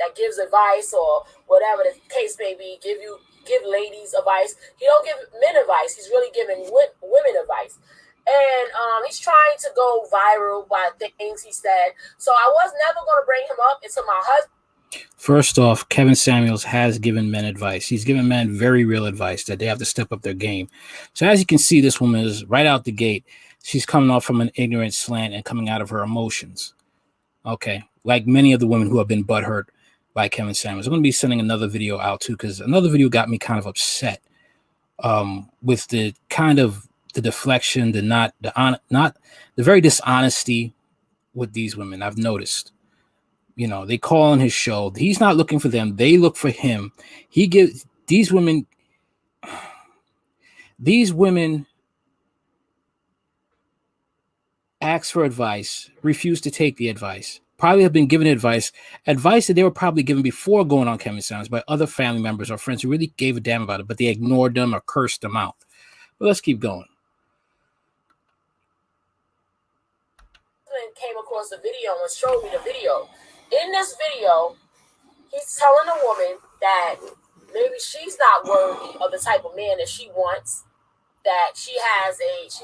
that gives advice or whatever the case may be, give ladies advice. He don't give men advice. He's really giving women advice. And he's trying to go viral by things he said. So I was never going to bring him up until my husband. First off, Kevin Samuels has given men advice. He's given men very real advice that they have to step up their game. So as you can see, this woman is right out the gate. She's coming off from an ignorant slant and coming out of her emotions. Okay, like many of the women who have been butthurt by Kevin Samuels. I'm going to be sending another video out too, because another video got me kind of upset with the kind of the deflection, the very dishonesty with these women. I've noticed. You know, they call on his show. He's not looking for them. They look for him. He gives these women ask for advice, refuse to take the advice, probably have been given advice that they were probably given before going on Kevin Samuels by other family members or friends who really gave a damn about it, but they ignored them or cursed them out. But let's keep going. Came across the video and showed me the video. In this video, he's telling a woman that maybe she's not worthy of the type of man that she wants, that she's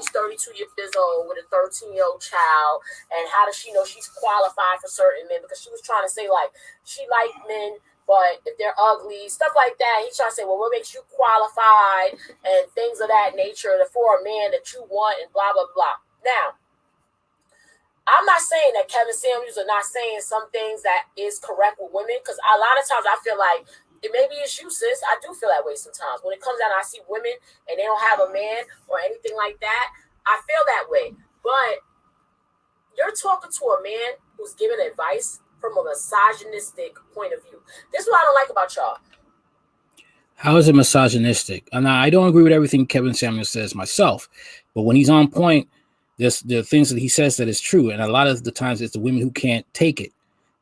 32 years old with a 13-year-old child, and how does she know she's qualified for certain men? Because she was trying to say, like, she liked men, but if they're ugly, stuff like that. He's trying to say, well, what makes you qualified and things of that nature for a man that you want and blah, blah, blah. Now, I'm not saying that Kevin Samuels are not saying some things that is correct with women, because a lot of times I feel like it maybe it's you, sis. I do feel that way sometimes. When it comes down, I see women and they don't have a man or anything like that. I feel that way. But you're talking to a man who's giving advice from a misogynistic point of view. This is what I don't like about y'all. How is it misogynistic? And I don't agree with everything Kevin Samuels says myself, but when he's on point, the things that he says that is true. And a lot of the times it's the women who can't take it,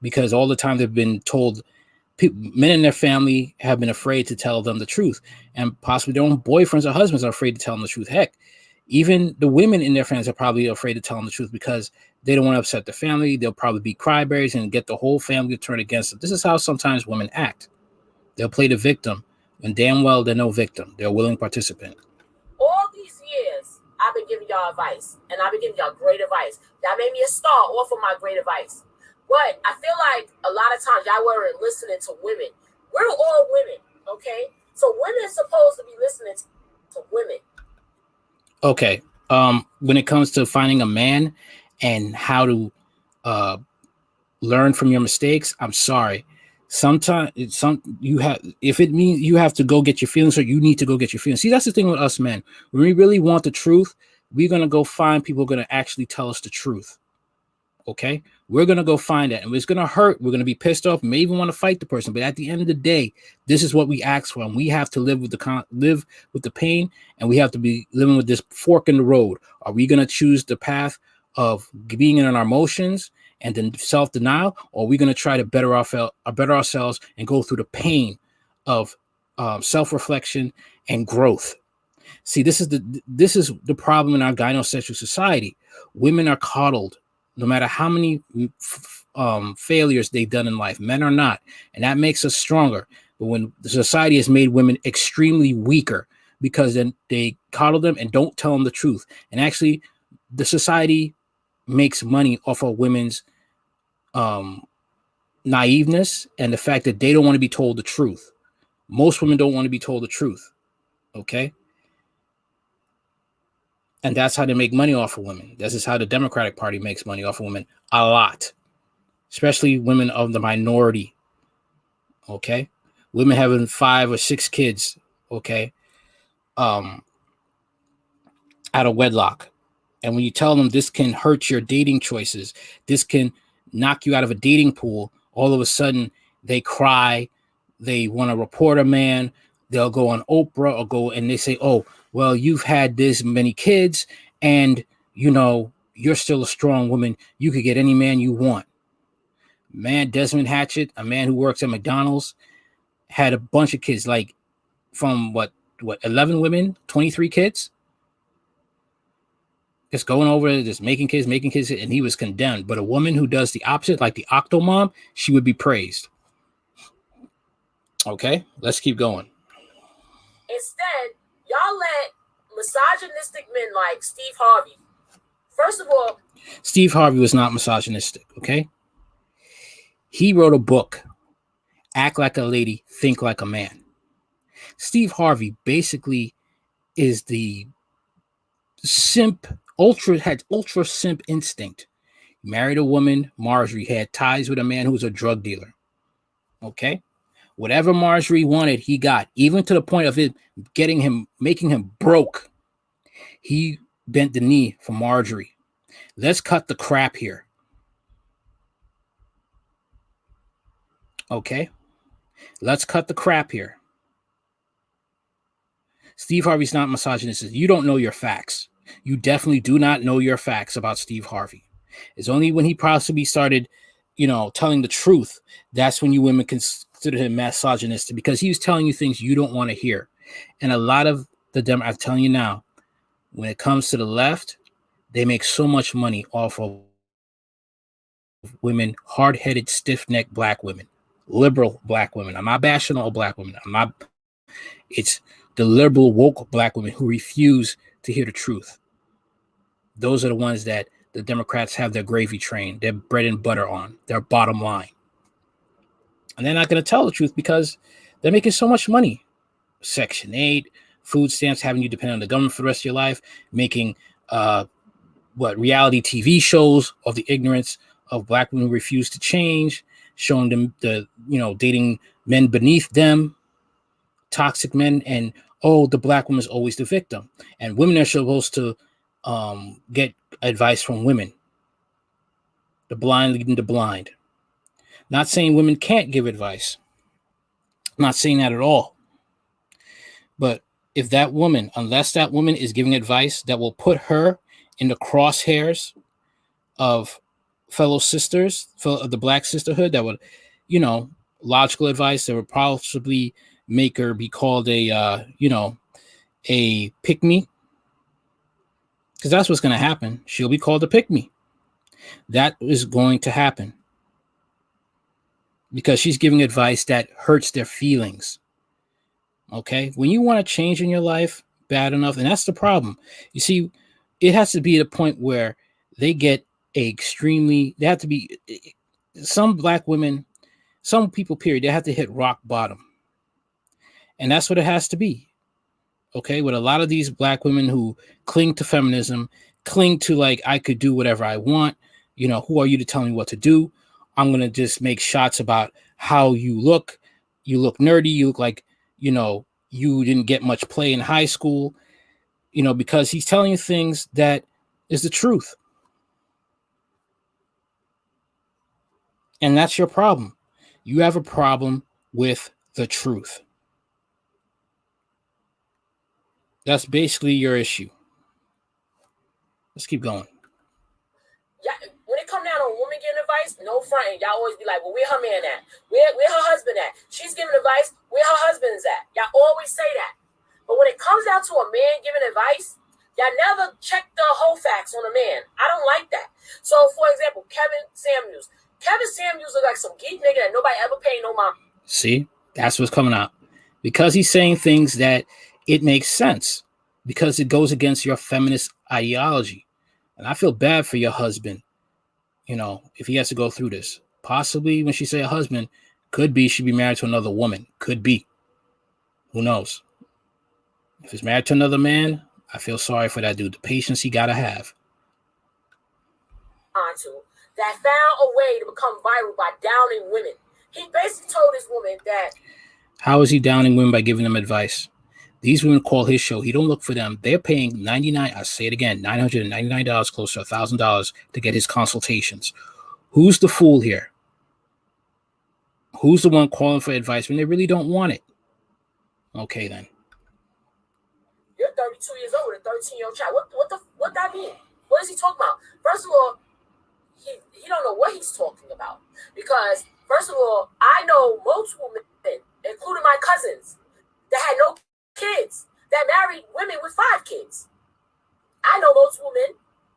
because all the time they've been told, men in their family have been afraid to tell them the truth, and possibly their own boyfriends or husbands are afraid to tell them the truth. Heck, even the women in their families are probably afraid to tell them the truth because they don't want to upset the family. They'll probably be cryberries and get the whole family to turn against them. This is how sometimes women act. They'll play the victim when damn well they're no victim. They're a willing participant. All these years, I've been giving y'all advice, and I've been giving y'all great advice. That made me a star off of my great advice. But I feel like a lot of times y'all weren't listening to women. We're all women, okay? So women are supposed to be listening to women. Okay. When it comes to finding a man and how to learn from your mistakes, I'm sorry. Sometimes if it means you have to go get your feelings, or you need to go get your feelings. See, that's the thing with us men. When we really want the truth, we're going to go find people who are going to actually tell us the truth. Okay, we're going to go find that, and it's going to hurt. We're going to be pissed off, may even want to fight the person. But at the end of the day, this is what we ask for, and we have to live with the pain, and we have to be living with this fork in the road. Are we going to choose the path of being in our emotions and then self-denial, or are we going to try to better ourselves and go through the pain of self-reflection and growth? See, this is the problem in our gynosexual society. Women are coddled. No matter how many failures they've done in life, men are not. And that makes us stronger. But when the society has made women extremely weaker, because then they coddle them and don't tell them the truth. And actually, the society makes money off of women's naiveness and the fact that they don't want to be told the truth. Most women don't want to be told the truth. Okay? And that's how they make money off of women. This is how the Democratic Party makes money off of women a lot, especially women of the minority. Okay, women having 5 or 6 kids. Okay, out of wedlock, and when you tell them this can hurt your dating choices, this can knock you out of a dating pool, all of a sudden they cry. They want to report a man. They'll go on Oprah or go and they say, "Oh, well, you've had this many kids and, you know, you're still a strong woman. You could get any man you want." Man, Desmond Hatchett, a man who works at McDonald's, had a bunch of kids, like from what 11 women, 23 kids. Just going over, just making kids, and he was condemned. But a woman who does the opposite, like the Octomom, she would be praised. Okay, let's keep going. Instead, y'all let misogynistic men like Steve Harvey. First of all, Steve Harvey was not misogynistic, okay? He wrote a book, Act Like a Lady, Think Like a Man. Steve Harvey basically is the had ultra simp instinct. He married a woman, Marjorie, had ties with a man who was a drug dealer. Okay? Whatever Marjorie wanted, he got, even to the point of it making him broke. He bent the knee for Marjorie. Let's cut the crap here. Okay? Let's cut the crap here. Steve Harvey's not misogynistic. You don't know your facts. You definitely do not know your facts about Steve Harvey. It's only when he possibly started, telling the truth, that's when you women consider him misogynistic, because he was telling you things you don't want to hear. And a lot of I'm telling you now, when it comes to the left, they make so much money off of women, hard-headed, stiff-necked black women, liberal black women. I'm not bashing all black women. It's the liberal woke black women who refuse to hear the truth. Those are the ones that the Democrats have their gravy train, their bread and butter on, their bottom line. And they're not going to tell the truth because they're making so much money. Section 8, food stamps, having you depend on the government for the rest of your life, making reality TV shows of the ignorance of black women who refuse to change, showing them dating men beneath them, toxic men, and the black woman is always the victim, and women are supposed to get advice from women. The blind leading the blind. Not saying women can't give advice. I'm not saying that at all. But unless that woman is giving advice that will put her in the crosshairs of fellow sisters, of the black sisterhood, that would, logical advice that would possibly make her be called a pick-me, because that's what's going to happen. She'll be called a pick-me. That is going to happen because she's giving advice that hurts their feelings. Okay, when you want to change in your life bad enough, and that's the problem. You see, it has to be at a point where they have to be, some black women, some people, period, they have to hit rock bottom. And that's what it has to be. Okay, with a lot of these black women who cling to feminism, cling to I could do whatever I want. Who are you to tell me what to do? I'm going to just make shots about how you look. You look nerdy. You look like, you didn't get much play in high school, because he's telling you things that is the truth. And that's your problem. You have a problem with the truth. That's basically your issue. Let's keep going. Yeah, when it come down to a woman giving advice, no fronting. Y'all always be like, well, where her man at? Where her husband at? She's giving advice, where her husband's at? Y'all always say that. But when it comes down to a man giving advice, y'all never check the whole facts on a man. I don't like that. So, for example, Kevin Samuels. Kevin Samuels look like some geek nigga that nobody ever paid no mind. See, that's what's coming out. Because he's saying things that it makes sense. Because it goes against your feminist ideology. And I feel bad for your husband, if he has to go through this. Possibly when she say a husband, could be she'd be married to another woman. Could be. Who knows? If he's married to another man, I feel sorry for that dude. The patience he gotta have. That found a way to become viral by downing women. He basically told this woman that. How is he downing women by giving them advice? These women call his show. He don't look for them. They're paying $999, close to $1,000 to get his consultations. Who's the fool here? Who's the one calling for advice when they really don't want it? Okay, then. You're 32 years old with a 13-year-old child. What that mean? What is he talking about? First of all, he don't know what he's talking about. Because, first of all, I know multiple men, including my cousins, that had no kids, that married women with 5 kids. I know multiple men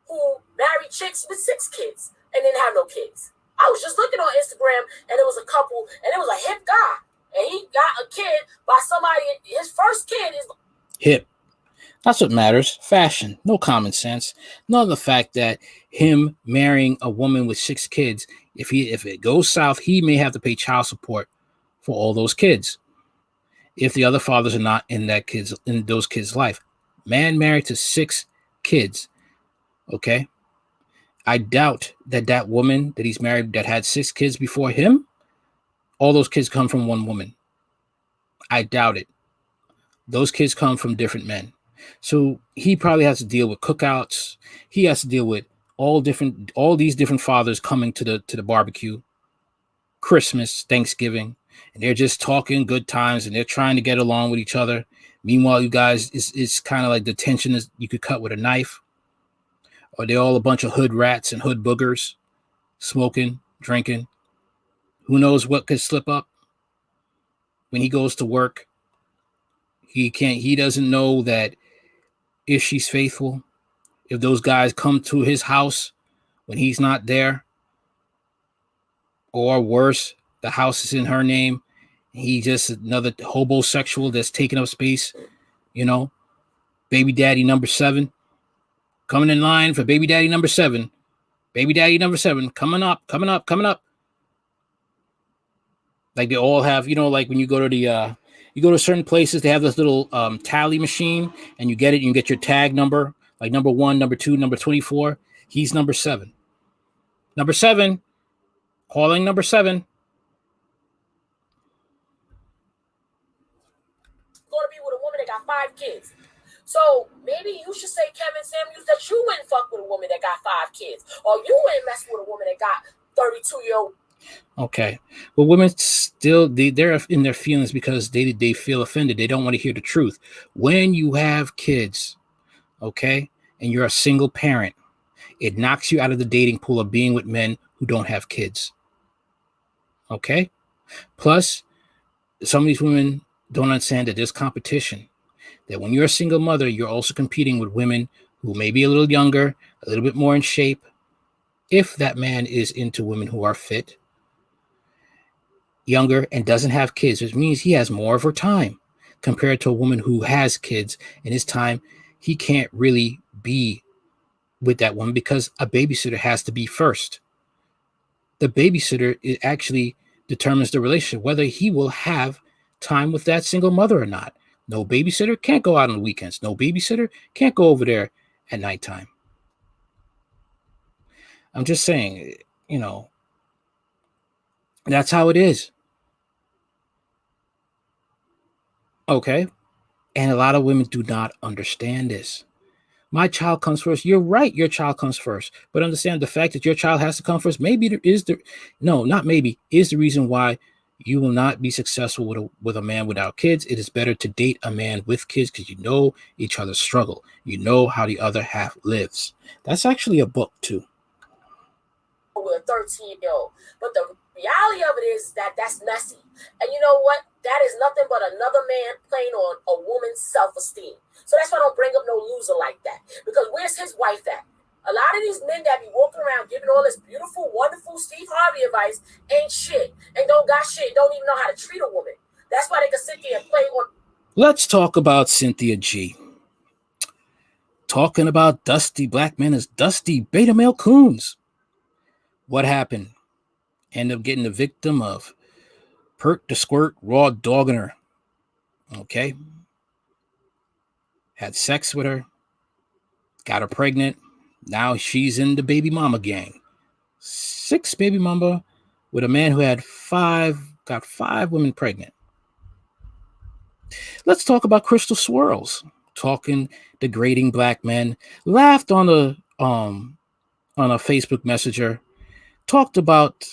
who married chicks with 6 kids and didn't have no kids. I was just looking on Instagram and it was a couple and it was a hip guy. and he got a kid by somebody. His first kid is hip. That's what matters. Fashion, no common sense. None of the fact that him marrying a woman with 6 kids, if it goes south, he may have to pay child support for all those kids if the other fathers are not in those kids' life. Man married to 6 kids. Okay. I doubt that woman that he's married that had 6 kids before him, all those kids come from one woman. I doubt it. Those kids come from different men. So he probably has to deal with cookouts. He has to deal with all these different fathers coming to the barbecue, Christmas, Thanksgiving, and they're just talking good times and they're trying to get along with each other. Meanwhile, you guys, it's kind of like the tension is you could cut with a knife, or they're all a bunch of hood rats and hood boogers, smoking, drinking. Who knows what could slip up when he goes to work? He doesn't know that if she's faithful, if those guys come to his house when he's not there, or worse, the house is in her name, he just another homosexual that's taking up space, baby daddy number 7, coming in line for baby daddy number 7, coming up. Like they all have, like when you go to certain places, they have this little tally machine, and you get it, and you get your tag number, like number 1, number 2, number 24. He's number 7. Number 7, calling number 7. going to be with a woman that got 5 kids. So maybe you should say, Kevin Samuels, that you wouldn't fuck with a woman that got 5 kids, or you wouldn't mess with a woman that got 32-year-old. Okay, well, women still they're in their feelings because they feel offended. They don't want to hear the truth. When you have kids, okay, and you're a single parent, it knocks you out of the dating pool of being with men who don't have kids. Okay, plus some of these women don't understand that there's competition. That when you're a single mother, you're also competing with women who may be a little younger, a little bit more in shape. If that man is into women who are fit, younger, and doesn't have kids, which means he has more of her time compared to a woman who has kids, and his time, he can't really be with that woman because a babysitter has to be first. The babysitter actually determines the relationship, whether he will have time with that single mother or not. No babysitter can't go out on the weekends. No babysitter can't go over there at nighttime. I'm just saying, that's how it is. Okay. And a lot of women do not understand this. My child comes first. You're right. Your child comes first. But understand the fact that your child has to come first. Maybe there is not maybe, is the reason why you will not be successful with a man without kids. It is better to date a man with kids because you know each other's struggle. You know how the other half lives. That's actually a book too. With a 13-year-old. But the reality of it is that that's messy. And you know what? That is nothing but another man playing on a woman's self-esteem. So that's why I don't bring up no loser like that. Because where's his wife at? A lot of these men that be walking around giving all this beautiful, wonderful Steve Harvey advice ain't shit. And don't got shit. Don't even know how to treat a woman. That's why they can sit there and play on. Let's talk about Cynthia G. Talking about dusty black men as dusty beta male coons. What happened? End up getting the victim of Pert the Squirt raw dogging her. Okay. Had sex with her. Got her pregnant. Now she's in the baby mama gang. 6 baby mama with a man who got 5 women pregnant. Let's talk about Crystal Swirls. Talking degrading black men. Laughed on a Facebook Messenger. Talked about,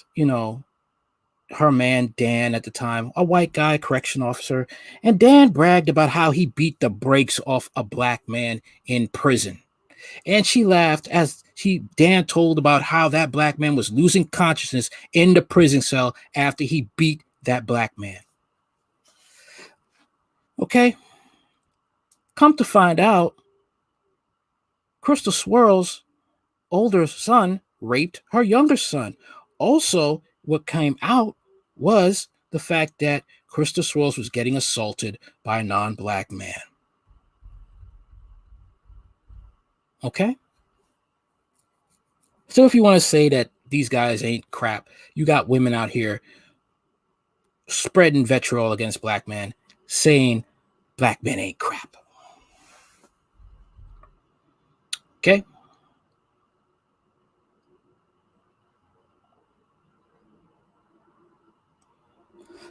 her man, Dan, at the time, a white guy, correction officer. And Dan bragged about how he beat the brakes off a black man in prison. And she laughed as Dan told about how that black man was losing consciousness in the prison cell after he beat that black man. Okay. Come to find out, Crystal Swirl's older son raped her younger son. Also, what came out was the fact that Krista Swirls was getting assaulted by a non-black man. Okay? So if you want to say that these guys ain't crap, you got women out here spreading vitriol against black men, saying black men ain't crap. Okay?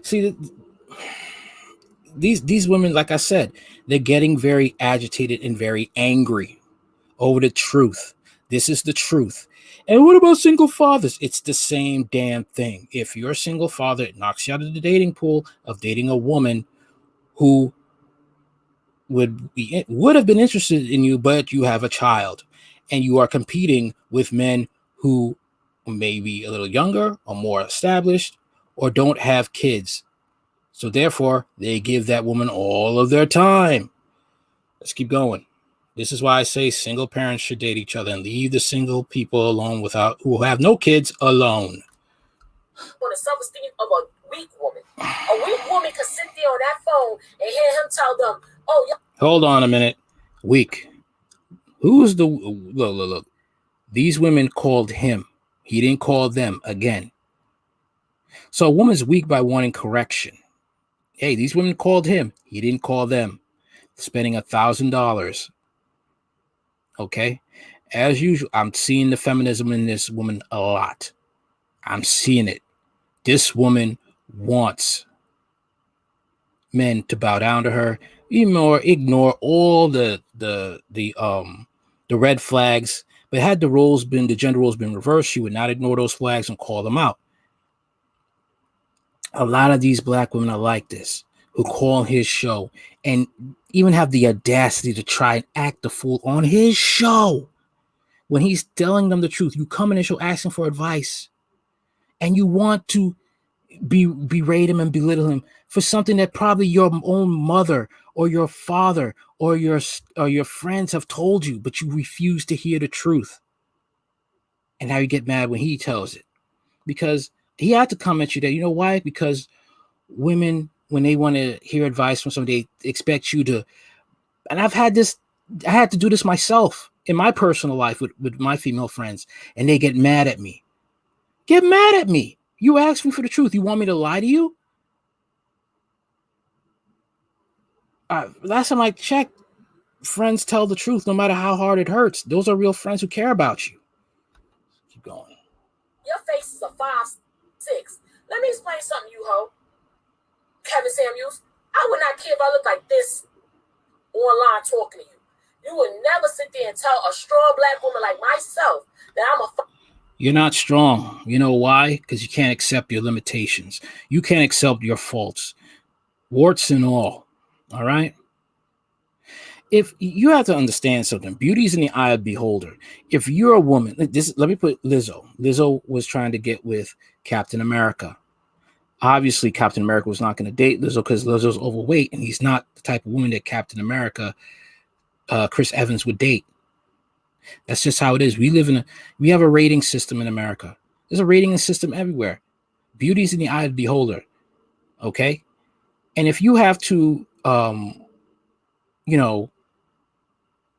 See, these women, like I said, they're getting very agitated and very angry over the truth. This is the truth. And what about single fathers? It's the same damn thing. If you're a single father, it knocks you out of the dating pool of dating a woman who would have been interested in you, but you have a child and you are competing with men who may be a little younger or more established or don't have kids. So therefore, they give that woman all of their time. Let's keep going. This is why I say single parents should date each other and leave the single people alone who have no kids alone. On the self-esteem of a weak woman. A weak woman could sit there on that phone and hear him tell them, oh, yeah. Hold on a minute. Weak. Who's the... Look. These women called him. He didn't call them again. So a woman's weak by wanting correction. Hey, these women called him. He didn't call them. Spending $1,000. Okay? As usual, I'm seeing the feminism in this woman a lot. I'm seeing it. This woman wants men to bow down to her, ignore all the red flags. But had the gender roles been reversed, she would not ignore those flags and call them out. A lot of these black women are like this, who call his show and even have the audacity to try and act the fool on his show when he's telling them the truth. You come in his show asking for advice, and you want to berate him and belittle him for something that probably your own mother or your father or your friends have told you, but you refuse to hear the truth. And now you get mad when he tells it, because he had to come at you that, you know why? Because women, when they want to hear advice from somebody, they expect you to, and I had to do this myself in my personal life with my female friends, and they get mad at me. Get mad at me. You asked me for the truth. You want me to lie to you? Last time I checked, friends tell the truth no matter how hard it hurts. Those are real friends who care about you. Keep going. Your face is a 5'6". Let me explain something, you hoe. Kevin Samuels, I would not care if I look like this online talking to you. You would never sit there and tell a strong black woman like myself that I'm a... You're not strong. You know why? Because you can't accept your limitations. You can't accept your faults, warts and all. All right? If you have to understand something, beauty is in the eye of the beholder. If you're a woman, let me put Lizzo. Lizzo was trying to get with Captain America. Obviously, Captain America was not going to date Lizzo because Lizzo's overweight, and he's not the type of woman that Captain America, Chris Evans, would date. That's just how it is. We have a rating system in America. There's a rating system everywhere. Beauty is in the eye of the beholder. Okay? And if you have to,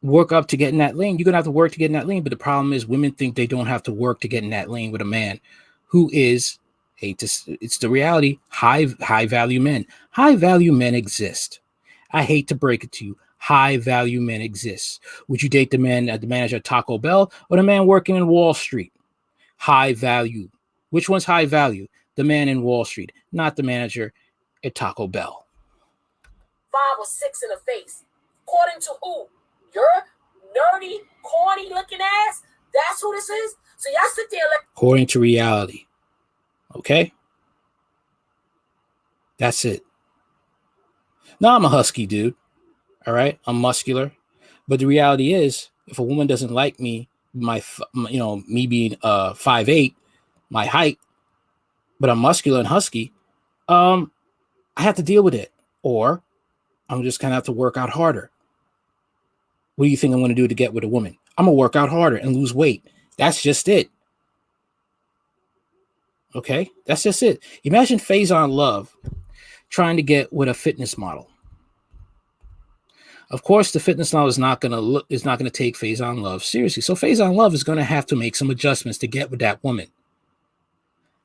work up to get in that lane, you're going to have to work to get in that lane. But the problem is women think they don't have to work to get in that lane with a man who is, it's the reality, high value men. High value men exist. I hate to break it to you. High value men exist. Would you date the manager at Taco Bell or the man working in Wall Street? High value. Which one's high value? The man in Wall Street, not the manager at Taco Bell. 5 or 6 in the face. According to who? Your nerdy, corny looking ass? That's who this is? So y'all sit there like... According to reality. Okay? That's it. Now I'm a husky dude. All right? I'm muscular. But the reality is, if a woman doesn't like me, me being 5'8", my height, but I'm muscular and husky, I have to deal with it. Or I'm just going to have to work out harder. What do you think I'm going to do to get with a woman? I'm going to work out harder and lose weight. That's just it. Okay, that's just it. Imagine Faison Love trying to get with a fitness model. Of course, the fitness model is not gonna take Faison Love seriously. So Faison Love is gonna have to make some adjustments to get with that woman.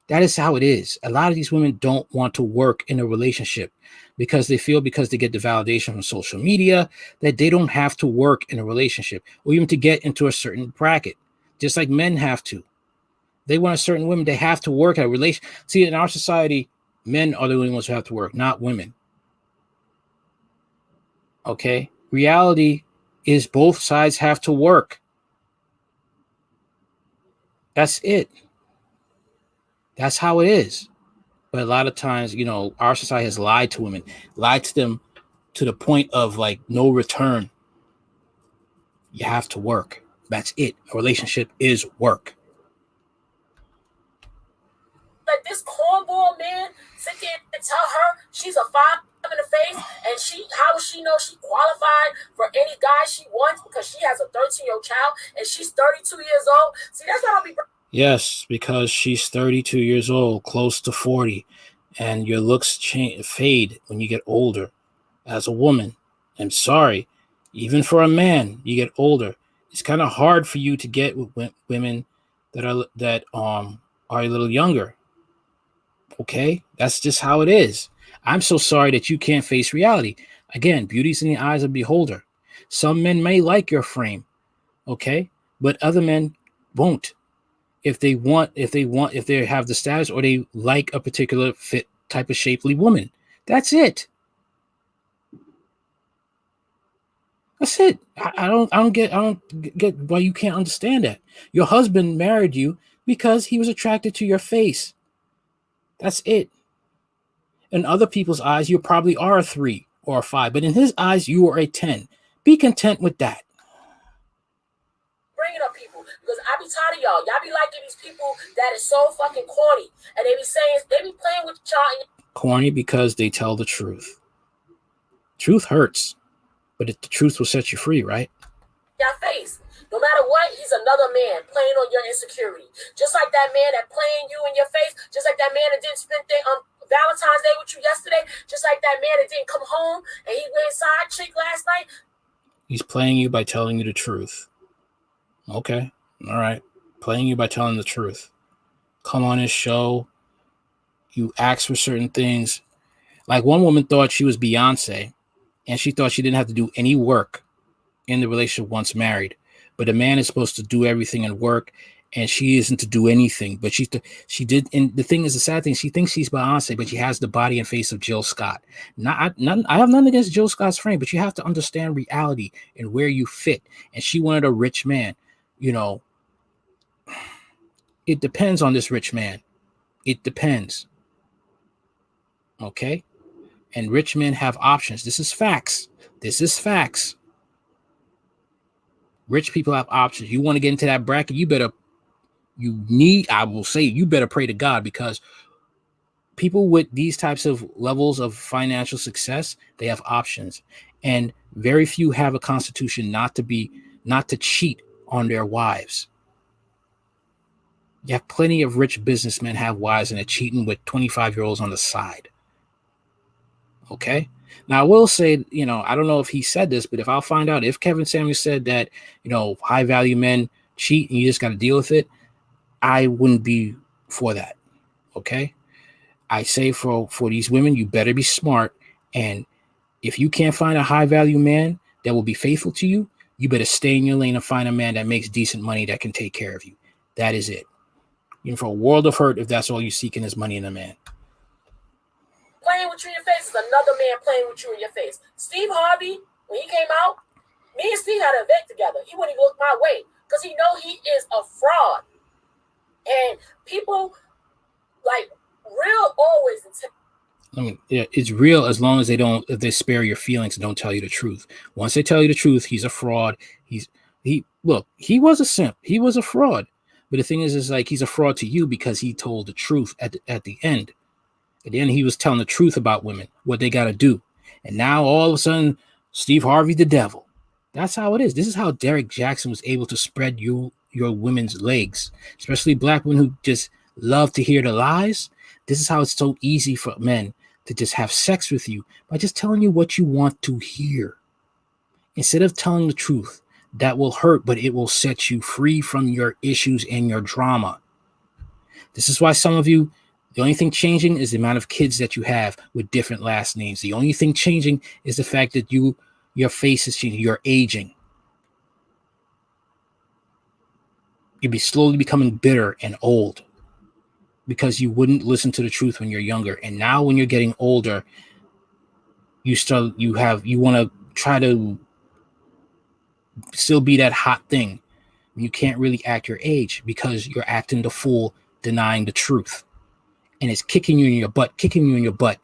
That is how it is. A lot of these women don't want to work in a relationship because they feel, because they get the validation from social media, that they don't have to work in a relationship or even to get into a certain bracket, just like men have to. They want a certain women, they have to work at a relation. See, in our society, men are the only ones who have to work, not women. Okay? Reality is both sides have to work. That's it. That's how it is. But a lot of times, our society has lied to women, lied to them to the point of like no return. You have to work. That's it. A relationship is work. Like this cornball man sit there and tell her she's a 5 in the face, and how does she know she qualified for any guy she wants because she has a 13-year-old child and she's 32 years old? See, that's what I'll be. Yes, because she's 32 years old, close to 40, and your looks fade when you get older. As a woman, I'm sorry, even for a man, you get older. It's kind of hard for you to get with women that are a little younger. Okay, that's just how it is. I'm so sorry that you can't face reality. Again, beauty's in the eyes of the beholder. Some men may like your frame, okay, but other men won't. If they have the status, or they like a particular fit type of shapely woman. That's it. That's it. I don't get why you can't understand that. Your husband married you because he was attracted to your face. That's it. In other people's eyes, you probably are a 3 or a 5, but in his eyes, you are a 10. Be content with that. Bringing up people, because I be tired of y'all. Y'all be liking these people that is so fucking corny, and they be playing with y'all. Corny because they tell the truth. Truth hurts, but the truth will set you free, right? Your face. No matter what, he's another man playing on your insecurity. Just like that man that playing you in your face. Just like that man that didn't spend Valentine's Day with you yesterday. Just like that man that didn't come home and he went side chick last night. He's playing you by telling you the truth. Okay, all right. Playing you by telling the truth. Come on his show. You ask for certain things. Like one woman thought she was Beyonce, and she thought she didn't have to do any work in the relationship once married. But a man is supposed to do everything and work, and she isn't to do anything. But she did. And the thing is, the sad thing, she thinks she's Beyonce, but she has the body and face of Jill Scott. I have nothing against Jill Scott's frame, but you have to understand reality and where you fit. And she wanted a rich man. It depends on this rich man. It depends. Okay? And rich men have options. This is facts. Rich people have options. You want to get into that bracket, you better pray to God, because people with these types of levels of financial success, they have options. And very few have a constitution not to cheat on their wives. You have plenty of rich businessmen have wives and they're cheating with 25-year-olds on the side. Okay. Now I will say, I don't know if he said this, but if I'll find out if Kevin Samuels said that, high value men cheat and you just got to deal with it, I wouldn't be for that. Okay. I say for these women, you better be smart. And if you can't find a high value man that will be faithful to you, you better stay in your lane and find a man that makes decent money that can take care of you. That is it. You're for a world of hurt if that's all you seeking is money in a man. Playing with you in your face is another man playing with you in your face. Steve Harvey, when he came out, me and Steve had an event together. He wouldn't even look my way because he know he is a fraud. And people like real always. It's real as long as if they spare your feelings and don't tell you the truth. Once they tell you the truth, he's a fraud. He was a simp. He was a fraud. But the thing is like he's a fraud to you because he told the truth at the end. At the end, he was telling the truth about women, what they got to do. And now all of a sudden, Steve Harvey, the devil. That's how it is. This is how Derek Jackson was able to spread your women's legs, especially black women who just love to hear the lies, this is how it's so easy for men to just have sex with you by just telling you what you want to hear. Instead of telling the truth, that will hurt, but it will set you free from your issues and your drama. This is why some of you, the only thing changing is the amount of kids that you have with different last names. The only thing changing is the fact that your face is changing. You're aging. You'll be slowly becoming bitter and old because you wouldn't listen to the truth when you're younger. And now when you're getting older, you want to try to still be that hot thing. You can't really act your age because you're acting the fool, denying the truth. And it's kicking you in your butt. Intimidate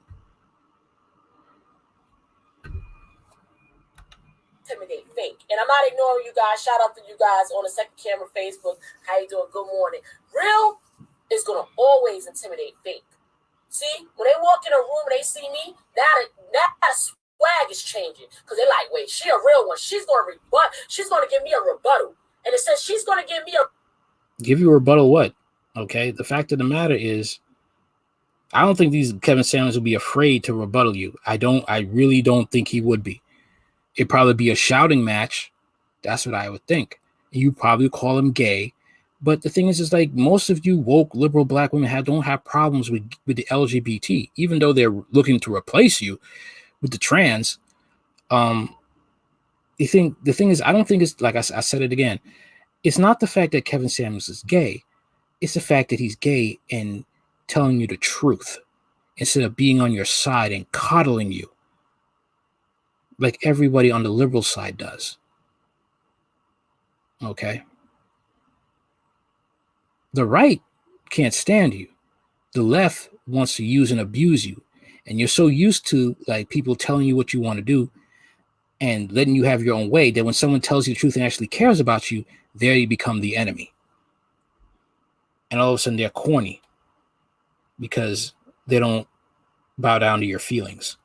fake. And I'm not ignoring you guys. Shout out to you guys on the second camera, Facebook. How you doing? Good morning. Real is going to always intimidate fake. See, when they walk in a room and they see me, that swag is changing. Because they're like, wait, she a real one. She's going to rebut. She's going to give me a rebuttal. And it says she's going to give me a... Give you a rebuttal what? Okay? The fact of the matter is, I don't think these Kevin Samuels will be afraid to rebuttal you. I really don't think he would be. It'd probably be a shouting match. That's what I would think. You probably call him gay. But the thing is like most of you woke liberal black women don't have problems with the LGBT, even though they're looking to replace you with the trans. The thing is, I don't think it's like I said it again. It's not the fact that Kevin Samuels is gay. It's the fact that he's gay and telling you the truth instead of being on your side and coddling you like everybody on the liberal side does. Okay? The right can't stand you. The left wants to use and abuse you. And you're so used to like people telling you what you want to do and letting you have your own way that when someone tells you the truth and actually cares about you, there you become the enemy. And all of a sudden they're corny because they don't bow down to your feelings.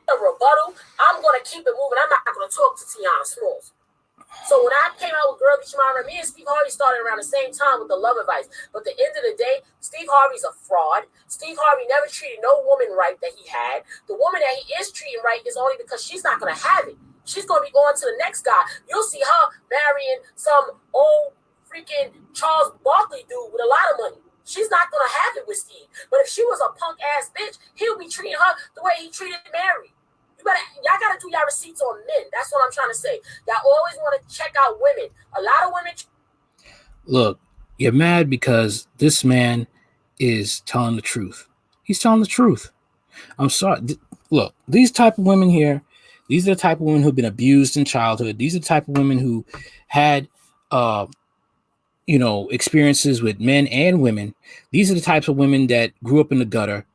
A rebuttal, I'm going to keep it moving. I'm not going to talk to Tiana Smalls. So when I came out with Girl Get Your Mind Right, me and Steve Harvey started around the same time with the love advice. But at the end of the day, Steve Harvey's a fraud. Steve Harvey never treated no woman right that he had. The woman that he is treating right is only because she's not going to have it. She's going to be going to the next guy. You'll see her marrying some old freaking Charles Barkley dude with a lot of money. She's not going to have it with Steve. But if she was a punk ass bitch, he'll be treating her the way he treated Mary. Y'all gotta do y'all receipts on men. That's what I'm trying to say. Y'all always want to check out women. A lot of women. Look, you're mad because this man is telling the truth. He's telling the truth. I'm sorry. Look, these type of women here, these are the type of women who've been abused in childhood. These are the type of women who had, experiences with men and women. These are the types of women that grew up in the gutter,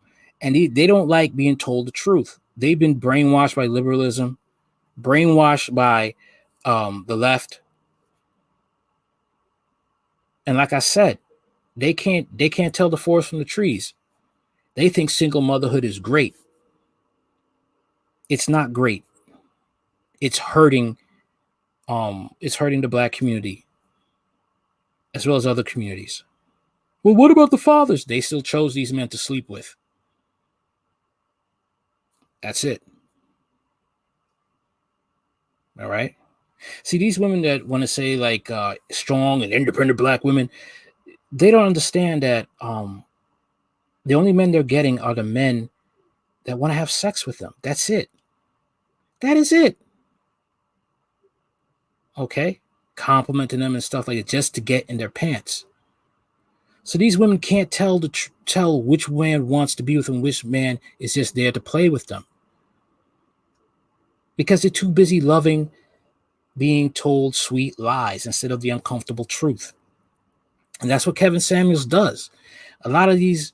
and they don't like being told the truth. They've been brainwashed by liberalism, brainwashed by the left. And like I said, they can't tell the forest from the trees. They think single motherhood is great. It's not great. It's hurting the black community as well as other communities. Well, what about the fathers? They still chose these men to sleep with. That's it. All right. See, these women that want to say like strong and independent black women, they don't understand that the only men they're getting are the men that want to have sex with them. That's it. That is it. Okay? Complimenting them and stuff like that just to get in their pants. So these women can't tell which man wants to be with them, which man is just there to play with them. Because they're too busy loving being told sweet lies instead of the uncomfortable truth. And that's what Kevin Samuels does. A lot of these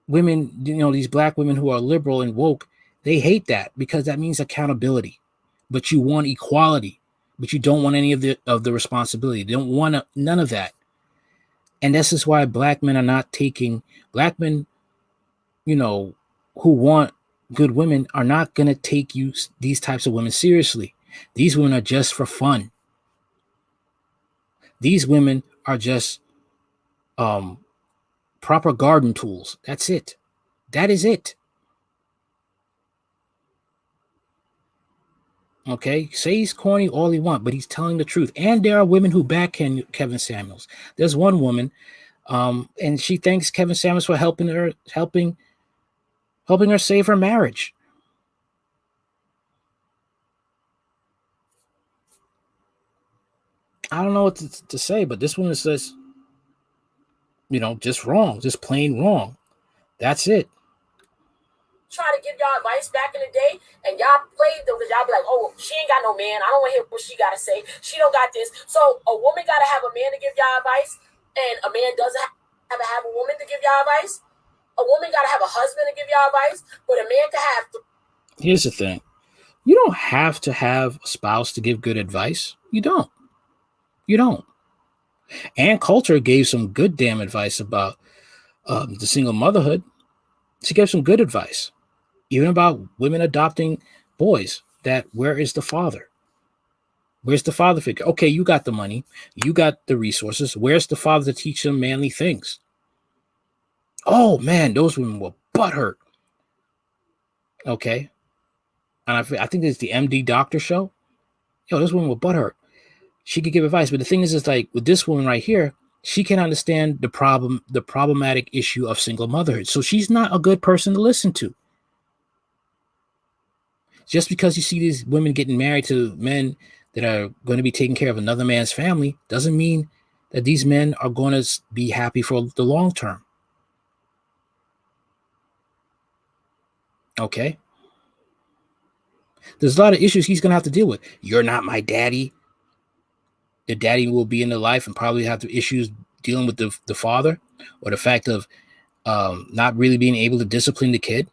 women, these black women who are liberal and woke, they hate that because that means accountability. But you want equality, but you don't want any of the responsibility. They don't want none of that. And this is why black men are not taking black men, who want good women are not going to take these types of women seriously. These women are just for fun. These women are just proper garden tools. That's it. That is it. Okay, say he's corny all he want, but he's telling the truth. And there are women who back Kevin Samuels. There's one woman, and she thanks Kevin Samuels for helping her save her marriage. I don't know what to say, but this woman says, just wrong, just plain wrong. That's it. Try to give y'all advice back in the day, and y'all played them because y'all be like, oh, she ain't got no man. I don't want to hear what she got to say. She don't got this. So a woman got to have a man to give y'all advice, and a man doesn't have a woman to give y'all advice. A woman got to have a husband to give y'all advice, but a man can have. Here's the thing. You don't have to have a spouse to give good advice. You don't. You don't. Ann Coulter gave some good damn advice about the single motherhood. She gave some good advice. Even about women adopting boys, that where is the father? Where's the father figure? Okay, you got the money. You got the resources. Where's the father to teach them manly things? Oh, man, those women were butthurt. Okay. And I think it's the MD Doctor show. Those women were butthurt. She could give advice. But the thing is like with this woman right here, she can understand the problematic issue of single motherhood. So she's not a good person to listen to. Just because you see these women getting married to men that are going to be taking care of another man's family doesn't mean that these men are going to be happy for the long term. Okay? There's a lot of issues he's going to have to deal with. You're not my daddy. The daddy will be in the life and probably have the issues dealing with the father, or the fact of not really being able to discipline the kid.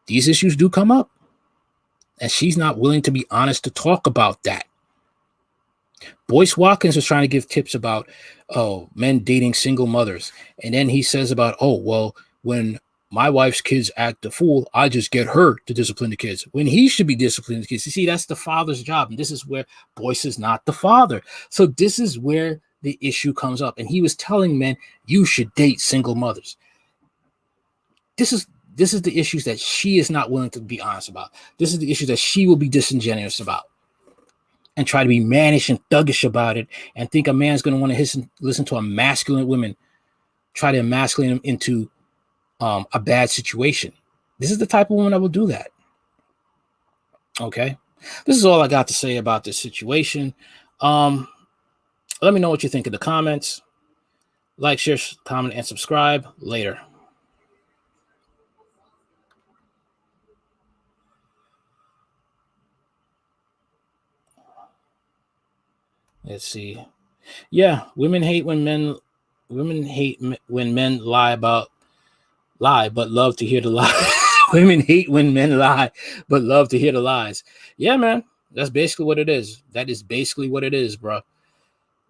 These issues do come up. And she's not willing to be honest to talk about that. Boyce Watkins was trying to give tips about, men dating single mothers. And then he says about, when my wife's kids act a fool, I just get her to discipline the kids. When he should be disciplining the kids. You see, that's the father's job. And this is where Boyce is not the father. So this is where the issue comes up. And he was telling men, you should date single mothers. This is the issues that she is not willing to be honest about. This is the issue that she will be disingenuous about and try to be mannish and thuggish about it and think a man's going to want to listen to a masculine woman try to emasculate him into a bad situation. This is the type of woman that will do that. Okay? This is all I got to say about this situation. Let me know what you think in the comments. Like, share, comment, and subscribe. Later. Let's see. Yeah, women hate when men lie, but love to hear the lies. Women hate when men lie, but love to hear the lies. Yeah, man. That's basically what it is. That is basically what it is, bro.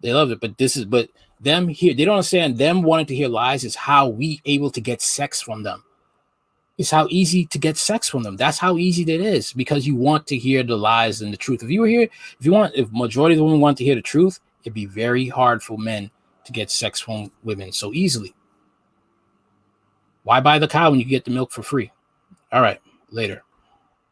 They love it, but them here, they don't understand. Them wanting to hear lies is how we able to get sex from them. It's how easy to get sex from them. That's how easy it is, because you want to hear the lies and the truth. If majority of the women want to hear the truth, it'd be very hard for men to get sex from women so easily. Why buy the cow when you get the milk for free? All right, later.